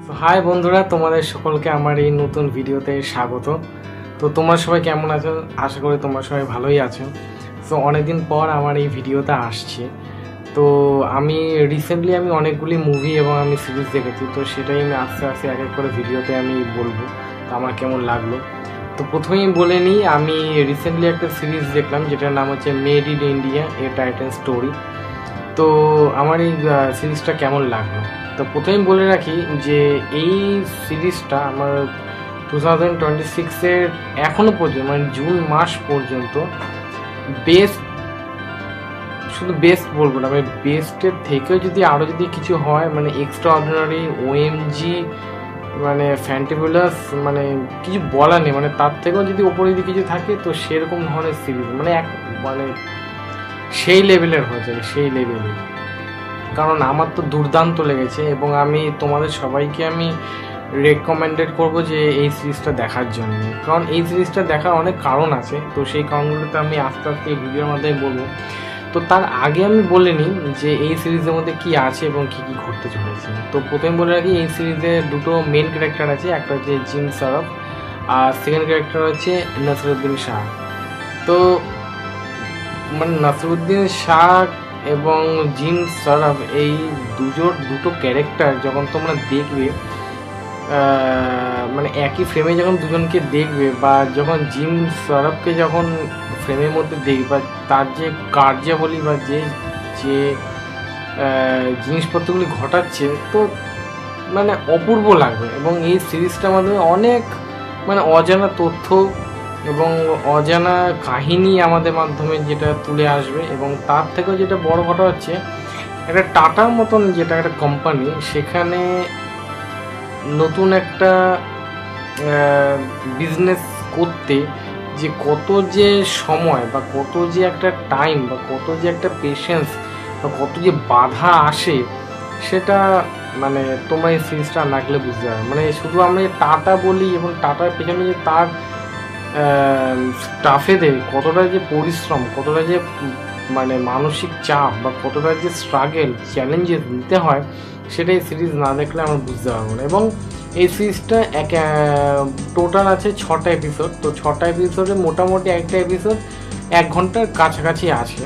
তো হাই বন্ধুরা, তোমাদের সকলকে আমার এই নতুন ভিডিওতে স্বাগত। তো তোমরা সবাই কেমন আছো? আশা করি তোমরা সবাই ভালোই আছো। তো অনেকদিন পর আমার এই ভিডিওতে আসছি। তো আমি রিসেন্টলি অনেকগুলি মুভি এবং আমি সিরিজ দেখেছি, তো সেটাই আমি আস্তে আস্তে এক এক করে ভিডিওতে আমি বলবো তো আমার কেমন লাগলো। তো প্রথমেই বলে নিই, আমি রিসেন্টলি একটা সিরিজ দেখলাম যেটার নাম হচ্ছে made in India A Titan story. তো আমার এই সিরিজটা কেমন লাগলো, তো প্রথমেই বলে রাখি যে এই সিরিজটা আমার 2026-এর এখনও পর্যন্ত মানে জুন মাস পর্যন্ত বেস্ট, শুধু বেস্ট বলবো না, মানে বেস্টের থেকেও যদি আরও যদি কিছু হয় মানে এক্সট্রা অর্ডিনারি ওএমজি মানে ফ্যান্টাবুলাস, মানে কিছু বলার নেই, মানে তার থেকেও যদি ওপরে যদি কিছু থাকে তো সেরকম ধরনের সিরিজ মানে মানে সেই লেভেলের হয়ে যাবে, সেই লেভেলের। কারণ আমার তো দুর্দান্ত লেগেছে এবং আমি তোমাদের সবাইকে আমি রেকমেন্ডেড করব যে এই সিরিজটা দেখার জন্য। কারণ এই সিরিজটা দেখার অনেক কারণ আছে, তো সেই কারণগুলোতে আমি আস্তে আস্তে এই ভিডিওর মাধ্যমে বলবো। তো তার আগে আমি বলে নিই যে এই সিরিজের মধ্যে কি আছে এবং কি কি ঘটতে চলেছে। তো প্রথমে বলে রাখি, এই সিরিজে দুটো মেন ক্যারেক্টার আছে, একটা হচ্ছে জিম সারফ আর সেকেন্ড ক্যারেক্টার হচ্ছে নাসিরুদ্দিন শাহ। তো মানে নাসিরুদ্দিন শাহ এবং জিম সারফ এই দুটো ক্যারেক্টার যখন তোমরা দেখবে, মানে একই ফ্রেমে যখন দুজনকে দেখবে বা যখন জিম সারফকে যখন ফ্রেমের মধ্যে দেখবে বা তার যে কার্যাবলী বা যে যে জিনিসপত্রগুলি ঘটাচ্ছে, তো মানে অপূর্ব লাগবে। এবং এই সিরিজটার মাধ্যমে অনেক মানে অজানা তথ্য এবং অজানা কাহিনী আমাদের মাধ্যমে যেটা তুলে আসবে। এবং তার থেকেও যেটা বড় কথা হচ্ছে, একটা টাটার মতন যেটা একটা কোম্পানি, সেখানে নতুন একটা বিজনেস করতে যে কত যে সময় বা কত যে একটা টাইম বা কত যে একটা পেশেন্স বা কত যে বাধা আসে, সেটা মানে তোমরা এই সিরিজটা না গেলে বুঝতে পারবে। মানে শুধু আমরা টাটা বলি এবং টাটার পেছনে যে তার স্টাফেদের কতটা যে পরিশ্রম, কতটা যে মানে মানসিক চাপ বা কতটা যে স্ট্রাগল চ্যালেঞ্জেস নিতে হয়, সেটাই সিরিজ না দেখলে আমরা বুঝতে পারবো না। এবং এই সিরিজটা টোটাল আছে 6টা এপিসোড। তো 6টা এপিসোডে মোটামুটি একটা এপিসোড 1 ঘন্টার কাছাকাছি আছে।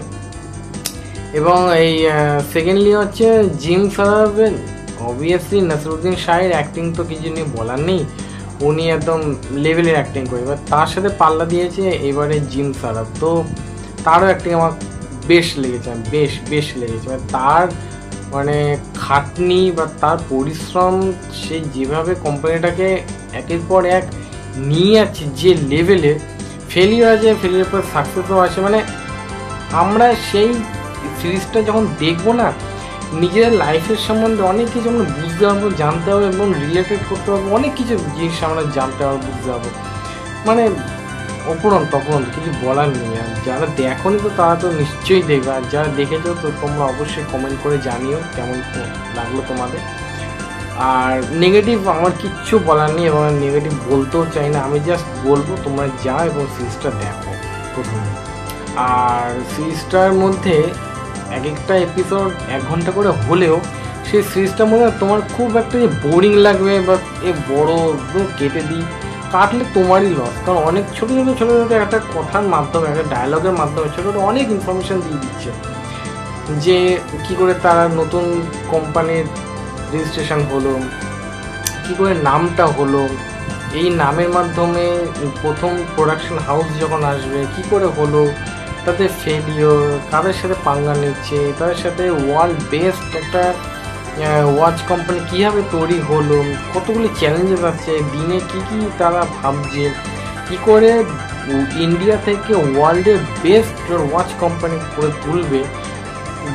এবং এই সেকেন্ডলি হচ্ছে জিম সারাফের, অবভিয়াসলি নাসিরুদ্দিন শাহের অ্যাক্টিং তো কিছু নিয়ে বলার নেই, উনি একদম লেভেলের অ্যাক্টিং করে। এবার তার সাথে পাল্লা দিয়েছে এবারে জিম সারাফ, তো তারও অ্যাক্টিং আমার বেশ লেগেছে, বেশ লেগেছে। মানে তার মানে খাটনি বা তার পরিশ্রম, সে যেভাবে কোম্পানিটাকে একের পর এক নিয়ে যাচ্ছে, যে লেভেলে ফেলিয়ার আছে, ফেলিয়ার পর সাকসেসও আছে। মানে আমরা সেই সিরিজটা যখন দেখবো না, নিজের লাইফের সম্বন্ধে অনেক কিছু আমরা বুঝতে পারবো, জানতে পারবো এবং রিলেটেড করতে পারবো, অনেক কিছু জিনিস আমরা জানতে পারবো, বুঝতে পারবো। মানে অপরন্ত কিছু বলার নেই। আর যারা দেখোনি তো তারা তো নিশ্চয়ই দেখবে, আর যারা দেখেছো তো তোমরা অবশ্যই কমেন্ট করে জানিও কেমন লাগলো তোমাদের। আর নেগেটিভ আমার কিচ্ছু বলার নেই এবং নেগেটিভ বলতেও চাই না, আমি জাস্ট বলবো তোমরা যাও এবং সিরিজটা দেখো প্রথমে। আর সিরিজটার মধ্যে এক একটা এপিসোড 1 ঘন্টা করে হলেও সেই সিরিজটার মধ্যে তোমার খুব একটা যে বোরিং লাগবে বা বড় কেটে দিই, কাটলে তোমারই লস। কারণ অনেক ছোটো ছোটো একটা কথার মাধ্যমে, একটা ডায়লগের মাধ্যমে ছোটো ছোটো অনেক ইনফরমেশান দিয়ে দিচ্ছে, যে কি করে তারা নতুন কোম্পানির রেজিস্ট্রেশন হলো, কি করে নামটা হলো, এই নামের মাধ্যমে প্রথম প্রোডাকশন হাউস যখন আসবে কি করে হলো, তাদের ফেলিওর, কাদের সাথে পাঙ্গা নিচ্ছে, তাদের সাথে ওয়ার্ল্ড বেস্ট একটা ওয়াচ কোম্পানি কীভাবে তৈরি হলো, কতগুলি চ্যালেঞ্জেস আছে, দিনে কি কি তারা ভাবছে, কী করে ইন্ডিয়া থেকে ওয়ার্ল্ডের বেস্ট ওয়াচ কোম্পানি করে তুলবে।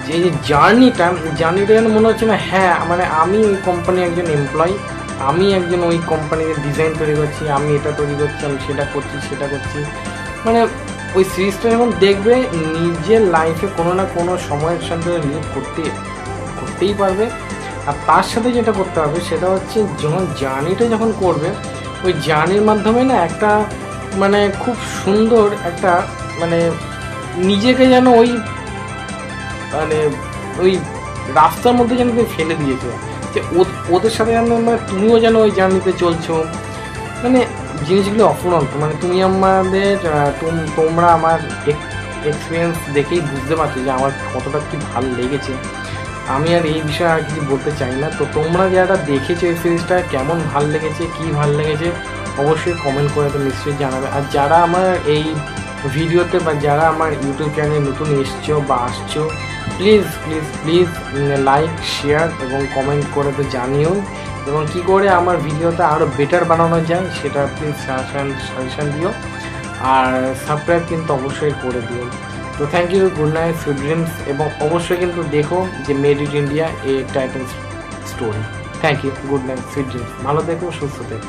যে জার্নিটা যেন মনে হচ্ছে না, হ্যাঁ মানে আমি ওই কোম্পানির একজন এমপ্লয়ি, আমি একজন ওই কোম্পানির ডিজাইন তৈরি করছি, আমি এটা তৈরি করছি, আমি সেটা করছি। মানে ওই সিরিজটা যখন দেখবে, নিজের লাইফে কোনো না কোনো সময়ের সাথে রিলেট করতেই পারবে। আর তার সাথে যেটা করতে হবে সেটা হচ্ছে, যখন জার্নিটা যখন করবে, ওই জার্নির মাধ্যমে না একটা মানে খুব সুন্দর একটা মানে নিজেকে যেন ওই মানে ওই রাস্তার মধ্যে যেন ফেলে দিয়েছে, যে ওদের সাথে যেন মানে তুমিও যেন ওই জার্নিতে চলছো, মানে জিনিসগুলো অফুরন্ত। মানে তুমি আমাদের তোমরা আমার এক্সপিরিয়েন্স দেখেই বুঝতে পারছো যে আমার কতটা কি ভালো লেগেছে। আমি আর এই বিষয়ে আর কিছু বলতে চাই না। তো তোমরা যারা দেখেছো এই সিরিজটা কেমন ভাল লেগেছে, কী ভাল লেগেছে অবশ্যই কমেন্ট করে তো নিশ্চয়ই জানাবে। আর যারা আমার এই ভিডিওতে বা যারা আমার ইউটিউব চ্যানেলে নতুন এসছো বা আসছো, please please please like, share এবং কমেন্ট করে তো জানিও, এবং কী করে আমার ভিডিওটা আরও বেটার বানানো যায় সেটা প্লিজ সাজেশান দিও। আর সাবস্ক্রাইব কিন্তু অবশ্যই করে দিও। তো thank you, good night, sweet dreams, এবং অবশ্যই কিন্তু দেখো যে made in India a title story. Thank you, good night, sweet dreams, ভালো থেকো, সুস্থ থেকো।